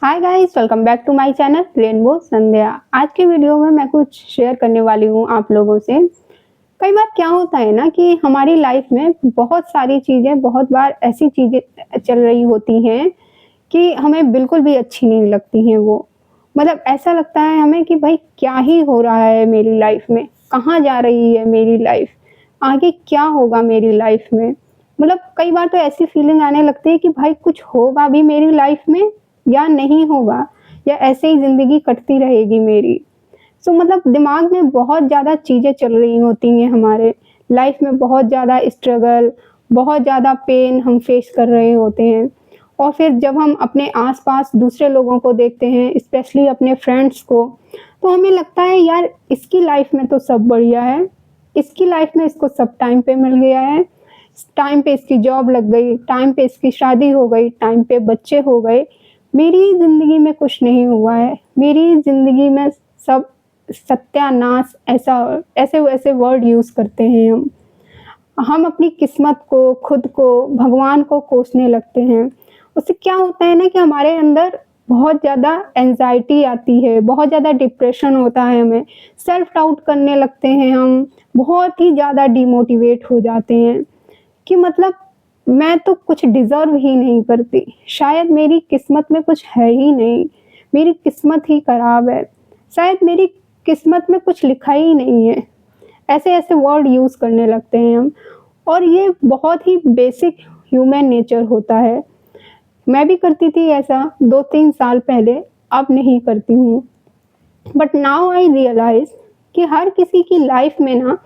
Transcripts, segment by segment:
Hi guys, welcome back to my channel rainbow Sandhya. आज के video में मैं कुछ शेयर करने वाली हूँ आप लोगों से। कई बार क्या होता है ना कि हमारी लाइफ में बहुत सारी चीज़ें, बहुत बार ऐसी चीज़ें चल रही होती हैं कि हमें बिल्कुल भी अच्छी नहीं लगती हैं वो। मतलब ऐसा लगता है हमें कि भाई क्या ही हो रहा है मेरी लाइफ में? कहाँ जा रही है मेरी लाइफ? आगे क्या होगा मेरी लाइफ में? मतलब कई बार तो ऐसी फीलिंग आने लगती है कि भाई कुछ होगा भी मेरी लाइफ में या नहीं होगा, या ऐसे ही ज़िंदगी कटती रहेगी मेरी। मतलब दिमाग में बहुत ज़्यादा चीज़ें चल रही होती हैं हमारे लाइफ में, बहुत ज़्यादा स्ट्रगल, बहुत ज़्यादा पेन हम फेस कर रहे होते हैं। और फिर जब हम अपने आस-पास दूसरे लोगों को देखते हैं, स्पेशली अपने फ्रेंड्स को, तो हमें लगता है यार इसकी लाइफ में तो सब बढ़िया है, इसकी लाइफ में इसको सब टाइम पे मिल गया है, टाइम पे इसकी जॉब लग गई, टाइम पे इसकी शादी हो गई, टाइम पे बच्चे हो गए। मेरी ज़िंदगी में कुछ नहीं हुआ है, मेरी ज़िंदगी में सब सत्यानाश, ऐसा ऐसे-वैसे वर्ड यूज़ करते हैं हम। हम अपनी किस्मत को, खुद को, भगवान को कोसने लगते हैं। उससे क्या होता है ना कि हमारे अंदर बहुत ज़्यादा एंग्ज़ायटी आती है, बहुत ज़्यादा डिप्रेशन होता है हमें, सेल्फ डाउट करने लगते हैं हम, बहुत ही ज़्यादा डिमोटिवेट हो जाते हैं कि मतलब मैं तो कुछ डिज़र्व ही नहीं करती, शायद मेरी किस्मत में कुछ है ही नहीं, मेरी किस्मत ही खराब है, शायद मेरी किस्मत में कुछ लिखा ही नहीं है। ऐसे-ऐसे वर्ड यूज़ करने लगते हैं हम, और ये बहुत ही बेसिक ह्यूमन नेचर होता है। मैं भी करती थी ऐसा 2-3 साल पहले, अब नहीं करती हूँ। बट नाउ आई रियलाइज़ कि हर किसी की लाइफ में ना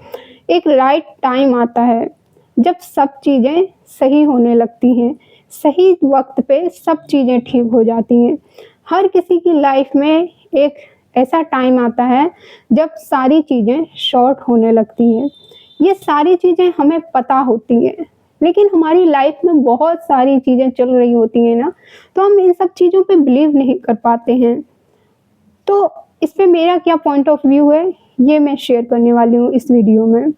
एक राइट टाइम आता है, जब सब चीज़ें सही होने लगती हैं, सही वक़्त पे सब चीज़ें ठीक हो जाती हैं। हर किसी की लाइफ में एक ऐसा टाइम आता है, जब सारी चीज़ें शॉर्ट होने लगती हैं। ये सारी चीज़ें हमें पता होती हैं, लेकिन हमारी लाइफ में बहुत सारी चीज़ें चल रही होती हैं ना, तो हम इन सब चीज़ों पे बिलीव नहीं कर पाते हैं। तो इस पे मेरा क्या पॉइंट ऑफ व्यू है, ये मैं शेयर करने वाली हूँ इस वीडियो में।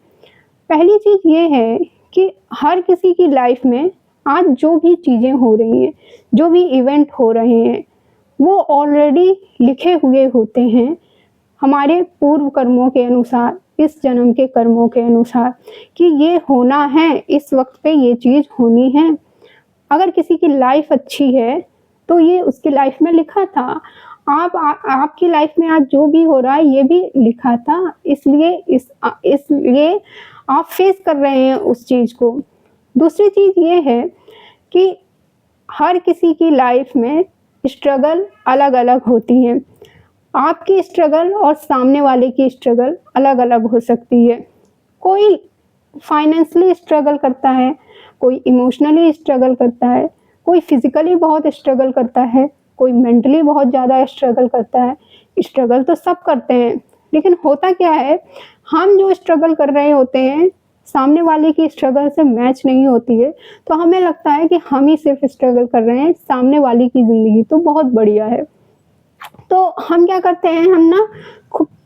पहली चीज़ ये है कि हर किसी की लाइफ में आज जो भी चीज़ें हो रही हैं, जो भी इवेंट हो रहे हैं, वो ऑलरेडी लिखे हुए होते हैं हमारे पूर्व कर्मों के अनुसार, इस जन्म के कर्मों के अनुसार, कि ये होना है, इस वक़्त पे ये चीज़ होनी है। अगर किसी की लाइफ अच्छी है, तो ये उसकी लाइफ में लिखा था। आपकी लाइफ में आज जो भी हो रहा है, ये भी लिखा था, इसलिए आप फेस कर रहे हैं उस चीज़ को। दूसरी चीज़ ये है कि हर किसी की लाइफ में स्ट्रगल अलग-अलग होती हैं। आपकी स्ट्रगल और सामने वाले की स्ट्रगल अलग-अलग हो सकती है। कोई फाइनेंशियली स्ट्रगल करता है, कोई इमोशनली स्ट्रगल करता है, कोई फिज़िकली बहुत स्ट्रगल करता है, कोई मेंटली बहुत ज़्यादा स्ट्रगल करता है। स्ट्रगल तो सब करते हैं, लेकिन होता क्या है, हम जो स्ट्रगल कर रहे होते हैं, सामने वाले की स्ट्रगल से मैच नहीं होती है, तो हमें लगता है कि हम ही सिर्फ़ स्ट्रगल कर रहे हैं, सामने वाले की ज़िंदगी तो बहुत बढ़िया है। तो हम क्या करते हैं, हम ना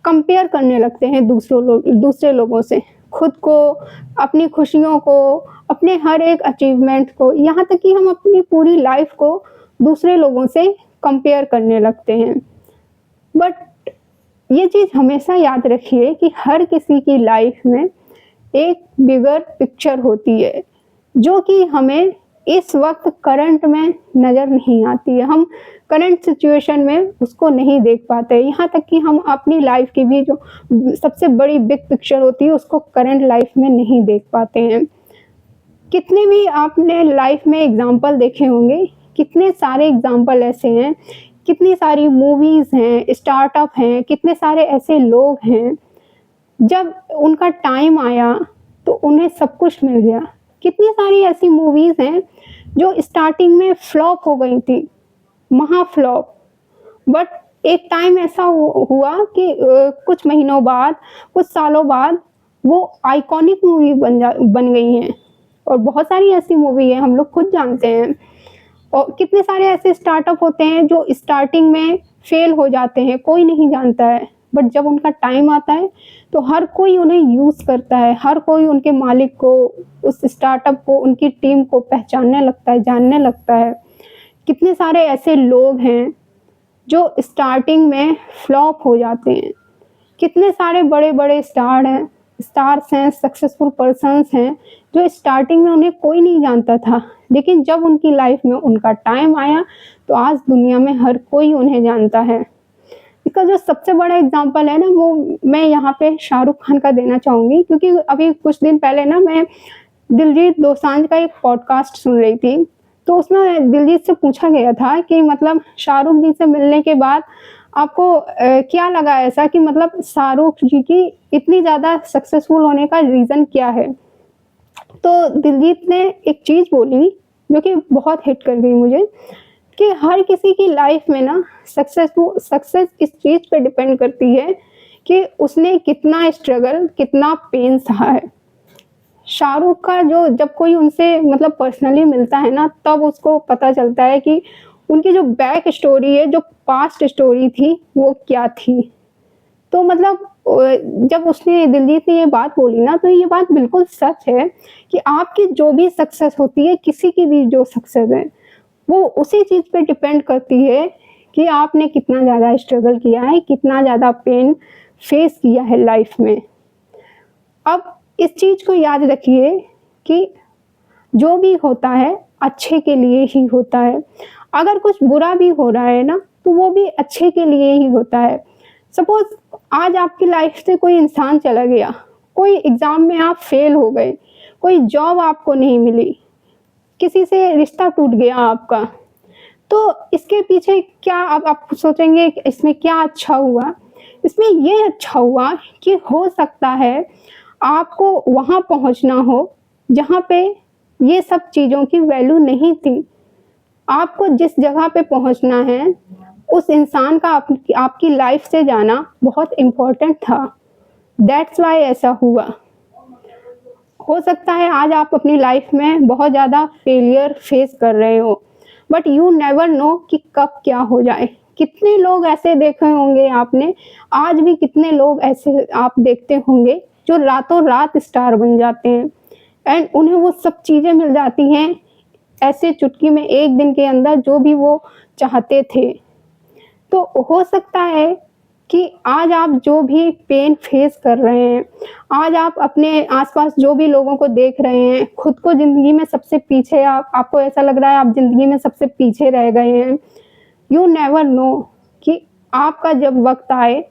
कंपेयर करने लगते हैं दूसरे लोगों से, खुद को, अपनी खुशियों को, अपने हर एक अचीवमेंट को, यहाँ तक कि हम अपनी पूरी लाइफ को दूसरे लोगों से कंपेयर करने लगते हैं। बट ये चीज़ हमेशा याद रखिए कि हर किसी की लाइफ में एक बिगर पिक्चर होती है, जो कि हमें इस वक़्त करंट में नज़र नहीं आती है। हम करंट सिचुएशन में उसको नहीं देख पाते। यहाँ तक कि हम अपनी लाइफ की भी जो सबसे बड़ी बिग पिक्चर होती है, उसको करंट लाइफ में नहीं देख पाते हैं। कितने भी आपने लाइफ में एग्ज़ाम्पल देखे होंगे, कितने सारे एग्ज़ाम्पल ऐसे हैं, कितनी सारी मूवीज़ हैं, स्टार्टअप हैं, कितने सारे ऐसे लोग हैं, जब उनका टाइम आया तो उन्हें सब कुछ मिल गया। कितनी सारी ऐसी मूवीज़ हैं जो स्टार्टिंग में फ्लॉप हो गई थी, महा फ्लॉप, बट एक टाइम ऐसा हुआ कि कुछ महीनों बाद, कुछ सालों बाद वो आइकॉनिक मूवी बन गई हैं। और बहुत सारी ऐसी मूवी है, हम लोग खुद जानते हैं। और कितने सारे ऐसे स्टार्टअप होते हैं जो स्टार्टिंग में फेल हो जाते हैं, कोई नहीं जानता है, बट जब उनका टाइम आता है तो हर कोई उन्हें यूज़ करता है, हर कोई उनके मालिक को, उस स्टार्टअप को, उनकी टीम को पहचानने लगता है, जानने लगता है। कितने सारे ऐसे लोग हैं जो स्टार्टिंग में फ्लॉप हो जाते हैं। कितने सारे बड़े-बड़े स्टार्स हैं, सक्सेसफुल पर्सन्स हैं, जो स्टार्टिंग में उन्हें कोई नहीं जानता था, लेकिन जब उनकी लाइफ में उनका टाइम आया, तो आज दुनिया में हर कोई उन्हें जानता है। इसका जो सबसे बड़ा एग्ज़ाम्पल है ना, वो मैं यहाँ पे शाहरुख खान का देना चाहूँगी, क्योंकि अभी कुछ दिन पहले ना मैं दिलजीत दोसांझ का एक पॉडकास्ट सुन रही थी, तो उसमें दिलजीत से पूछा गया था कि मतलब शाहरुख जी से मिलने के बाद आपको क्या लगा ऐसा कि मतलब शाहरुख जी की इतनी ज़्यादा सक्सेसफुल होने का रीज़न क्या है? तो दिलजीत ने एक चीज़ बोली, जो कि बहुत हिट कर गई मुझे, कि हर किसी की लाइफ में ना सक्सेस इस चीज़ पे डिपेंड करती है कि उसने कितना स्ट्रगल, कितना पेन सहा है। शाहरुख का जो जब कोई उनसे मतलब पर्सनली मिलता है ना, तब उसको पता चलता है कि उनकी जो बैक स्टोरी है, जो पास्ट स्टोरी थी, वो क्या थी। तो मतलब जब उसने दिलजीत ने ये बात बोली ना, तो ये बात बिल्कुल सच है कि आपकी जो भी सक्सेस होती है, किसी की भी जो सक्सेस है, वो उसी चीज़ पे डिपेंड करती है कि आपने कितना ज़्यादा स्ट्रगल किया है, कितना ज़्यादा पेन फेस किया है लाइफ में। अब इस चीज़ को याद रखिए कि जो भी होता है अच्छे के लिए ही होता है। अगर कुछ बुरा भी हो रहा है ना, तो वो भी अच्छे के लिए ही होता है। सपोज़ आज आपकी लाइफ से कोई इंसान चला गया, कोई एग्ज़ाम में आप फेल हो गए, कोई जॉब आपको नहीं मिली, किसी से रिश्ता टूट गया आपका, तो इसके पीछे क्या अब आप सोचेंगे कि इसमें क्या अच्छा हुआ? इसमें ये अच्छा हुआ कि हो सकता है आपको वहाँ पहुँचना हो, जहाँ पे ये सब चीज़ों की वैल्यू नहीं थी। आपको जिस जगह पे पहुँचना है, उस इंसान का आपकी लाइफ से जाना बहुत इम्पोर्टेंट था। दैट्स व्हाई ऐसा हुआ। हो सकता है आज आप अपनी लाइफ में बहुत ज़्यादा फेलियर फेस कर रहे हो, बट यू नेवर नो कि कब क्या हो जाए। कितने लोग ऐसे देखे होंगे आपने, आज भी कितने लोग ऐसे आप देखते होंगे जो रातों रात स्टार बन जाते हैं एंड उन्हें वो सब चीज़ें मिल जाती हैं ऐसे चुटकी में, एक दिन के अंदर जो भी वो चाहते थे। तो हो सकता है कि आज आप जो भी पेन फेस कर रहे हैं, आज आप अपने आस-पास जो भी लोगों को देख रहे हैं, खुद को ज़िंदगी में सबसे पीछे आपको ऐसा लग रहा है आप ज़िंदगी में सबसे पीछे रह गए हैं। यू नेवर नो कि आपका जब वक़्त आए,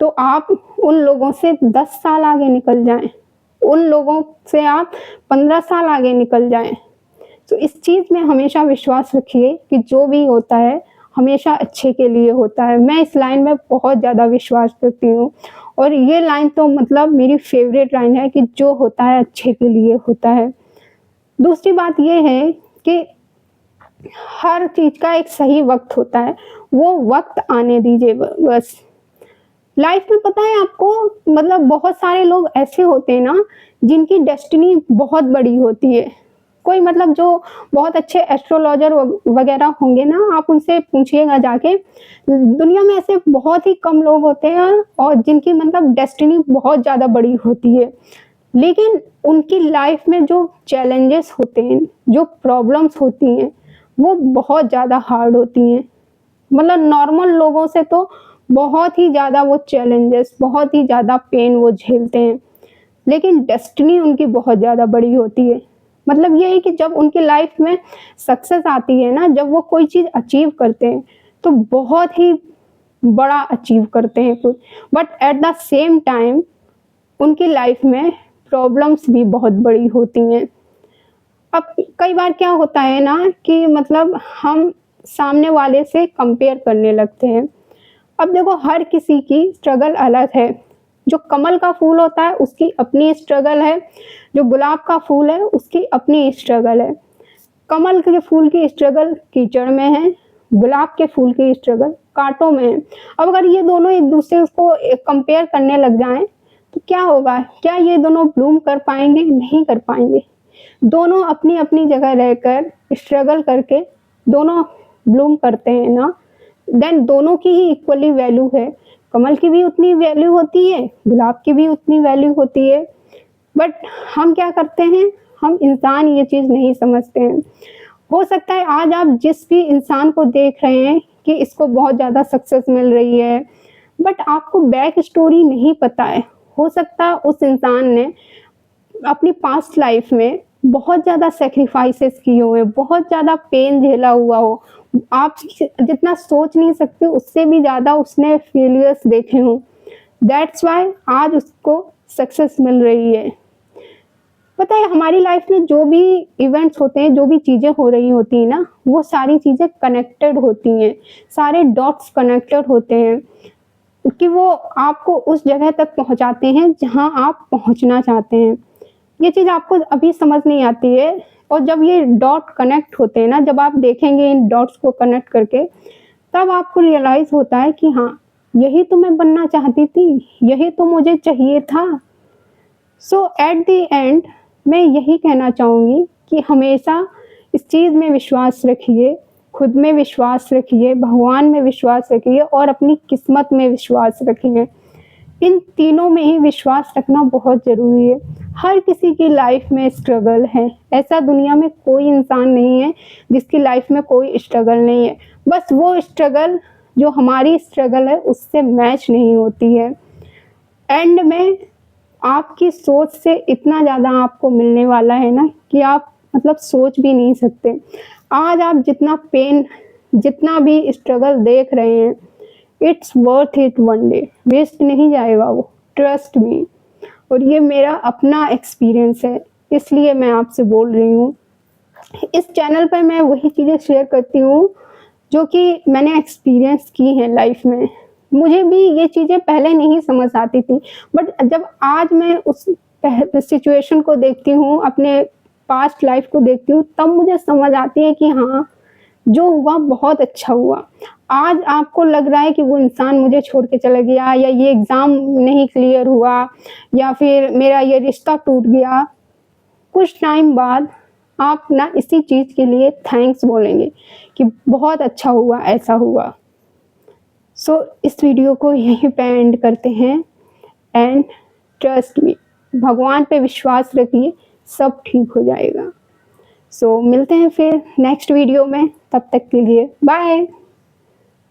तो आप उन लोगों से 10 साल आगे निकल जाएँ, उन लोगों से आप 15 साल आगे निकल जाएँ। तो इस चीज़ में हमेशा विश्वास रखिए कि जो भी होता है हमेशा अच्छे के लिए होता है। मैं इस लाइन में बहुत ज़्यादा विश्वास करती हूँ और ये लाइन तो मतलब मेरी फ़ेवरेट लाइन है कि जो होता है अच्छे के लिए होता है। दूसरी बात ये है कि हर चीज़ का एक सही वक़्त होता है, वो वक़्त आने दीजिए बस। लाइफ में पता है आपको मतलब बहुत सारे लोग ऐसे होते हैं ना, जिनकी डेस्टिनी बहुत बड़ी होती है। कोई मतलब जो बहुत अच्छे एस्ट्रोलॉजर वगैरह होंगे ना, आप उनसे पूछिएगा जाके, दुनिया में ऐसे बहुत ही कम लोग होते हैं और जिनकी मतलब डेस्टिनी बहुत ज़्यादा बड़ी होती है। लेकिन उनकी लाइफ में जो चैलेंजेस होते हैं, जो प्रॉब्लम्स होती हैं, वो बहुत ज़्यादा हार्ड होती हैं। मतलब नॉर्मल लोगों से तो बहुत ही ज़्यादा वो चैलेंजेस, बहुत ही ज़्यादा पेन वो झेलते हैं, लेकिन डेस्टिनी उनकी बहुत ज़्यादा बड़ी होती है। मतलब ये है कि जब उनकी लाइफ में सक्सेस आती है ना, जब वो कोई चीज़ अचीव करते हैं, तो बहुत ही बड़ा अचीव करते हैं कुछ, but at the same time उनकी लाइफ में प्रॉब्लम्स भी बहुत बड़ी होती हैं। अब कई बार क्या होता है ना कि मतलब हम सामने वाले से कंपेयर करने लगते हैं। अब देखो हर किसी की स्ट्रगल अलग है। जो कमल का फूल होता है उसकी अपनी स्ट्रगल है, जो गुलाब का फूल है उसकी अपनी स्ट्रगल है। कमल के फूल की स्ट्रगल कीचड़ में है, गुलाब के फूल की स्ट्रगल कांटों में है। अब अगर ये दोनों एक दूसरे को कंपेयर करने लग जाएं, तो क्या होगा? क्या ये दोनों ब्लूम कर पाएंगे? नहीं कर पाएंगे। दोनों अपनी अपनी जगह रहकर स्ट्रगल करके दोनों ब्लूम करते हैं ना, देन दोनों की ही इक्वली वैल्यू है। कमल की भी उतनी वैल्यू होती है, गुलाब की भी उतनी वैल्यू होती है, बट हम क्या करते हैं, हम इंसान ये चीज़ नहीं समझते हैं। हो सकता है आज आप जिस भी इंसान को देख रहे हैं कि इसको बहुत ज़्यादा सक्सेस मिल रही है, बट आपको बैक स्टोरी नहीं पता है। हो सकता है उस इंसान ने अपनी पास्ट लाइफ में बहुत ज़्यादा सैक्रिफाइसेस किए हुए, बहुत ज़्यादा पेन झेला हुआ हो। आप जितना सोच नहीं सकते उससे भी ज़्यादा उसने फेलियर्स देखे हों। दैट्स व्हाई आज उसको सक्सेस मिल रही है। पता है हमारी लाइफ में जो भी इवेंट्स होते हैं, जो भी चीज़ें हो रही होती हैं ना, वो सारी चीज़ें कनेक्टेड होती हैं, सारे डॉट्स कनेक्टेड होते हैं कि वो आपको उस जगह तक पहुंचाते हैं जहां आप पहुंचना चाहते हैं। ये चीज़ आपको अभी समझ नहीं आती है, और जब ये डॉट कनेक्ट होते हैं ना, जब आप देखेंगे इन डॉट्स को कनेक्ट करके, तब आपको रियलाइज़ होता है कि हाँ, यही तो मैं बनना चाहती थी, यही तो मुझे चाहिए था। सो एट द एंड मैं यही कहना चाहूँगी कि हमेशा इस चीज़ में विश्वास रखिए, खुद में विश्वास रखिए, भगवान में विश्वास रखिए और अपनी किस्मत में विश्वास रखिए। इन तीनों में ही विश्वास रखना बहुत ज़रूरी है। हर किसी की लाइफ में स्ट्रगल है, ऐसा दुनिया में कोई इंसान नहीं है जिसकी लाइफ में कोई स्ट्रगल नहीं है। बस वो स्ट्रगल जो हमारी स्ट्रगल है उससे मैच नहीं होती है। एंड में आपकी सोच से इतना ज़्यादा आपको मिलने वाला है ना कि आप मतलब सोच भी नहीं सकते। आज आप जितना पेन, जितना भी स्ट्रगल देख रहे हैं, it's worth it one day, waste नहीं जाएगा वो, ट्रस्ट मी। और ये मेरा अपना एक्सपीरियंस है, इसलिए मैं आपसे बोल रही हूँ। इस चैनल पर मैं वही चीज़ें शेयर करती हूँ जो कि मैंने एक्सपीरियंस की हैं लाइफ में। मुझे भी ये चीज़ें पहले नहीं समझ आती थी, बट जब आज मैं उस सिचुएशन को देखती हूँ, अपने पास्ट लाइफ को देखती हूँ, तब मुझे समझ आती है कि हाँ, जो हुआ बहुत अच्छा हुआ। आज आपको लग रहा है कि वो इंसान मुझे छोड़ के चला गया, या ये एग्ज़ाम नहीं क्लियर हुआ, या फिर मेरा ये रिश्ता टूट गया, कुछ टाइम बाद आप ना इसी चीज़ के लिए थैंक्स बोलेंगे कि बहुत अच्छा हुआ, ऐसा हुआ। सो इस वीडियो को यहीं पे एंड करते हैं। एंड ट्रस्ट मी, भगवान पे विश्वास रखिए, सब ठीक हो जाएगा। सो मिलते हैं फिर नेक्स्ट वीडियो में, तब तक के लिए बाय।